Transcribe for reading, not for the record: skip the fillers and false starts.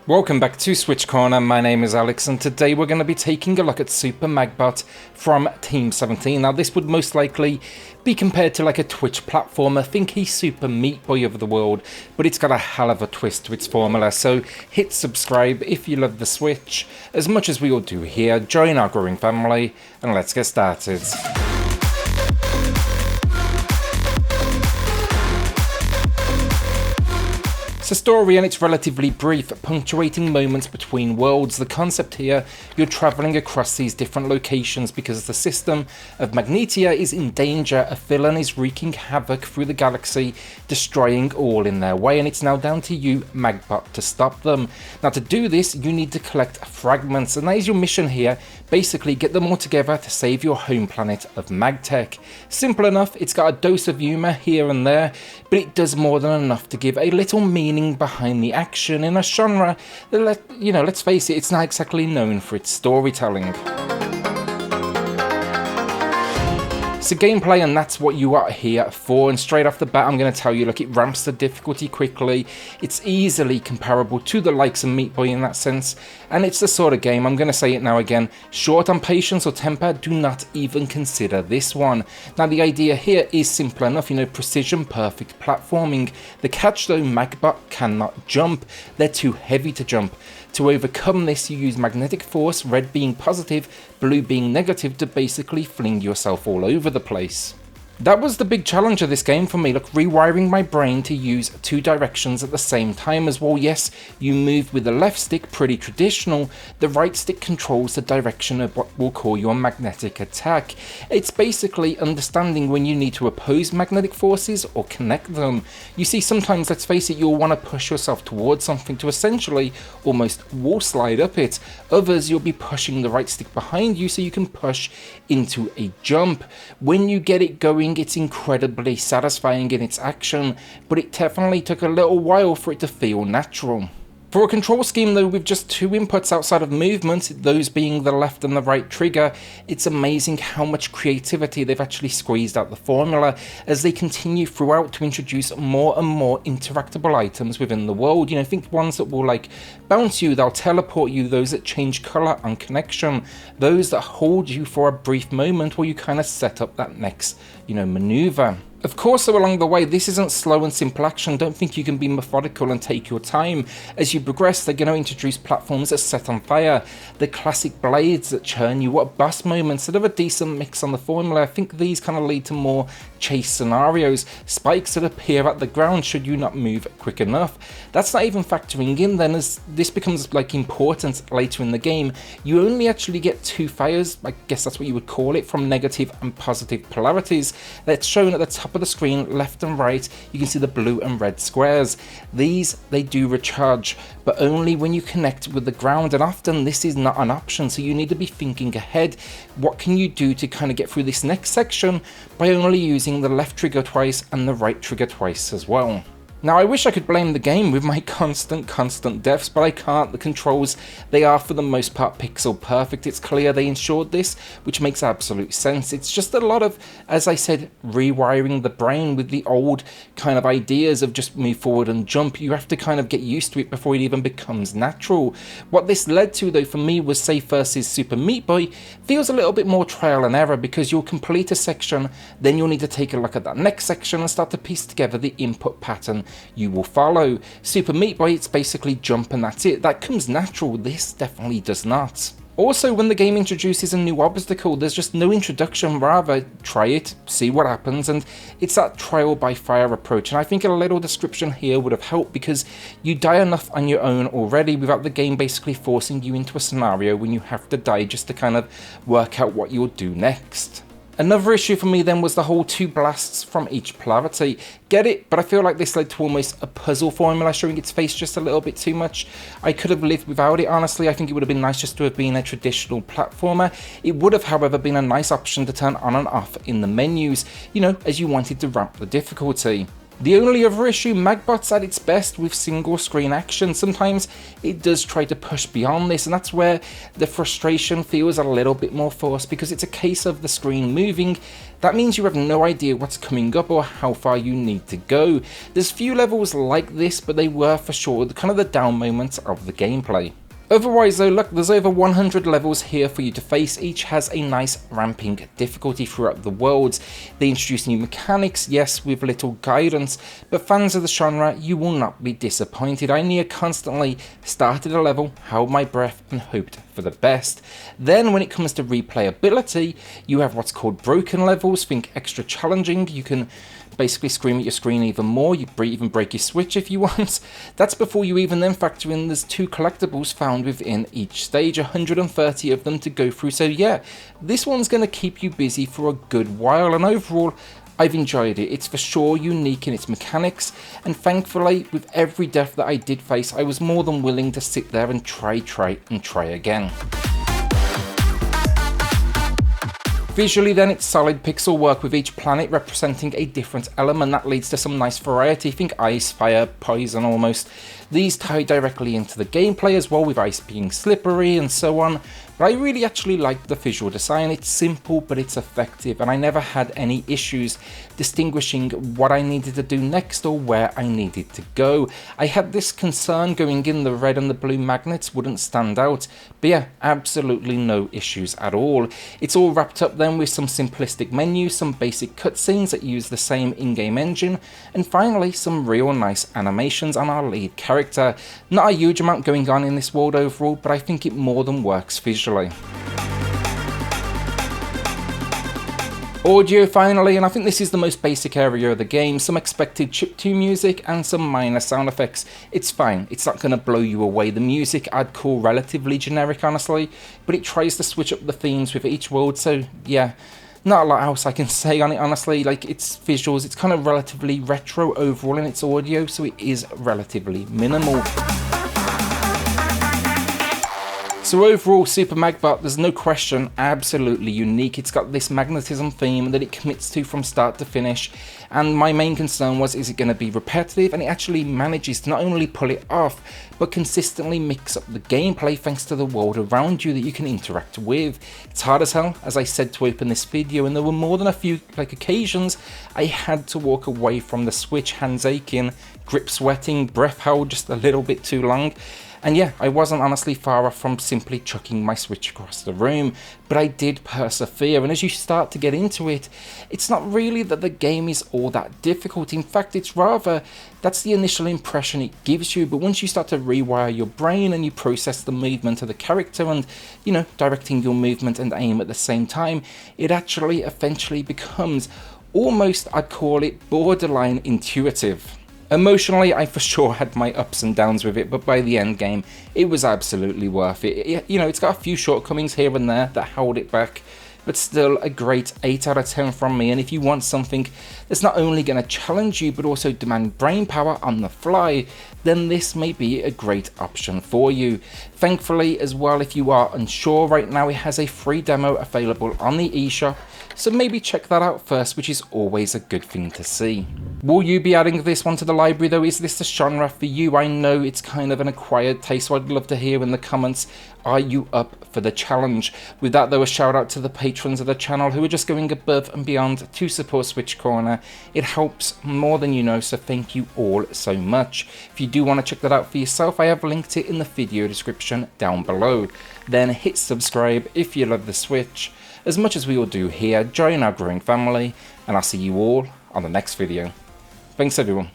Welcome back to SwitchCorner, my name is Alex and today we're going to be taking a look at Super Magbot from Team 17. Now this would most likely be compared to like a Twitch platformer. Think he's Super Meat Boy of the world, but it's got a hell of a twist to its formula, so hit subscribe if you love the Switch, as much as we all do here. Join our growing family and let's get started. It's a story and it's relatively brief, punctuating moments between worlds. The concept here, you're travelling across these different locations because the system of Magnetia is in danger. A villain is wreaking havoc through the galaxy, destroying all in their way, and it's now down to you, Magbot, to stop them. Now to do this, you need to collect fragments, and that is your mission here. Basically, get them all together to save your home planet of MagTek. Simple enough, it's got a dose of humour here and there, but it does more than enough to give a little meaning behind the action in a genre that, let's face it, it's not exactly known for its storytelling. So gameplay, and that's what you are here for, and straight off the bat I'm going to tell you, look, it ramps the difficulty quickly. It's easily comparable to the likes of Meat Boy in that sense, and it's the sort of game, I'm going to say it now again, short on patience or temper, do not even consider this one. Now the idea here is simple enough, precision perfect platforming. The catch though, Magbot cannot jump, they're too heavy to jump. To overcome this, you use magnetic force, red being positive, blue being negative, to basically fling yourself all over the place. That was the big challenge of this game for me, look, rewiring my brain to use two directions at the same time as well. Yes, you move with the left stick, pretty traditional. The right stick controls the direction of what we'll call your magnetic attack. It's basically understanding when you need to oppose magnetic forces or connect them. You see, sometimes, let's face it, you'll want to push yourself towards something to essentially almost wall slide up it. Others, you'll be pushing the right stick behind you so you can push into a jump. When you get it going, it's incredibly satisfying in its action, but it definitely took a little while for it to feel natural. For a control scheme though, with just two inputs outside of movement, those being the left and the right trigger, it's amazing how much creativity they've actually squeezed out the formula as they continue throughout to introduce more and more interactable items within the world. Think ones that will like bounce you, they'll teleport you, those that change colour on connection, those that hold you for a brief moment while you kind of set up that next, maneuver. Of course, though, along the way, this isn't slow and simple action. Don't think you can be methodical and take your time. As you progress, they're going to introduce platforms that set on fire, the classic blades that churn you up, boss moments that have a decent mix on the formula. I think these kind of lead to more chase scenarios, spikes that appear at the ground should you not move quick enough. That's not even factoring in then, as this becomes like important later in the game. You only actually get two fires, I guess that's what you would call it, from negative and positive polarities. That's shown at the top of the screen, left and right. You can see the blue and red squares. These, they do recharge, but only when you connect with the ground, and often this is not an option, so you need to be thinking ahead. What can you do to kind of get through this next section by only using the left trigger twice and the right trigger twice as well. Now, I wish I could blame the game with my constant deaths, but I can't. The controls, they are for the most part pixel perfect. It's clear they ensured this, which makes absolute sense. It's just a lot of, as I said, rewiring the brain with the old kind of ideas of just move forward and jump. You have to kind of get used to it before it even becomes natural. What this led to, though, for me was, say, versus Super Meat Boy, feels a little bit more trial and error, because you'll complete a section, then you'll need to take a look at that next section and start to piece together the input pattern you will follow. Super Meat Boy, it's basically jump and that's it. That comes natural. This definitely does not. Also, when the game introduces a new obstacle, there's just no introduction, rather try it, see what happens, and it's that trial by fire approach. And I think a little description here would have helped, because you die enough on your own already without the game basically forcing you into a scenario when you have to die just to kind of work out what you'll do next. Another issue for me then was the whole two blasts from each polarity. Get it, but I feel like this led to almost a puzzle formula, showing its face just a little bit too much. I could have lived without it, honestly. I think it would have been nice just to have been a traditional platformer. It would have, however, been a nice option to turn on and off in the menus, as you wanted to ramp the difficulty. The only other issue, Magbot's at its best with single screen action. Sometimes it does try to push beyond this, and that's where the frustration feels a little bit more forced, because it's a case of the screen moving. That means you have no idea what's coming up or how far you need to go. There's few levels like this, but they were for sure kind of the down moments of the gameplay. Otherwise though, look, there's over 100 levels here for you to face. Each has a nice ramping difficulty throughout the worlds. They introduce new mechanics, yes, with little guidance, but fans of the genre, you will not be disappointed. I near constantly started a level, held my breath and hoped for the best. Then when it comes to replayability, you have what's called broken levels, think extra challenging. You can basically scream at your screen even more, you even break your Switch if you want. That's before you even then factor in there's 2 collectibles found within each stage, 130 of them to go through. So yeah, this one's going to keep you busy for a good while, and overall I've enjoyed it. It's for sure unique in its mechanics, and thankfully with every death that I did face, I was more than willing to sit there and try again. Visually then, it's solid pixel work with each planet representing a different element. That leads to some nice variety. Think ice, fire, poison almost. These tie directly into the gameplay as well, with ice being slippery and so on. But I really actually like the visual design. It's simple but it's effective, and I never had any issues distinguishing what I needed to do next or where I needed to go. I had this concern going in, the red and the blue magnets wouldn't stand out, but yeah, absolutely no issues at all. It's all wrapped up then with some simplistic menus, some basic cutscenes that use the same in-game engine, and finally some real nice animations on our lead character. Not a huge amount going on in this world overall, but I think it more than works visually. Audio finally, and I think this is the most basic area of the game. Some expected chiptune music and some minor sound effects. It's fine, it's not going to blow you away. The music I'd call relatively generic honestly, but it tries to switch up the themes with each world, so yeah, not a lot else I can say on it honestly. Like, its visuals, it's kind of relatively retro overall in its audio, so it is relatively minimal. So overall, Super Magbot, there's no question, absolutely unique. It's got this magnetism theme that it commits to from start to finish, and my main concern was, is it going to be repetitive? And it actually manages to not only pull it off, but consistently mix up the gameplay thanks to the world around you that you can interact with. It's hard as hell, as I said, to open this video, and there were more than a few occasions I had to walk away from the Switch, hands aching, grip sweating, breath held just a little bit too long. And yeah, I wasn't honestly far off from simply chucking my Switch across the room, but I did persevere. And as you start to get into it, it's not really that the game is all that difficult. In fact, it's rather, that's the initial impression it gives you. But once you start to rewire your brain and you process the movement of the character and, you know, directing your movement and aim at the same time, it actually eventually becomes almost, I'd call it, borderline intuitive. Emotionally, I for sure had my ups and downs with it, but by the end game, it was absolutely worth it. You know, it's got a few shortcomings here and there that held it back, but still a great 8 out of 10 from me. And if you want something that's not only going to challenge you, but also demand brain power on the fly, then this may be a great option for you. Thankfully as well, if you are unsure right now, it has a free demo available on the eShop, so maybe check that out first, which is always a good thing to see. Will you be adding this one to the library though? Is this the genre for you? I know it's kind of an acquired taste, so I'd love to hear in the comments, are you up for the challenge? With that though, a shout out to the patrons of the channel who are just going above and beyond to support SwitchCorner. It helps more than you know, so thank you all so much. If you do want to check that out for yourself, I have linked it in the video description down below. Then hit subscribe if you love the Switch, as much as we all do here. Join our growing family, and I'll see you all on the next video. Thanks everyone.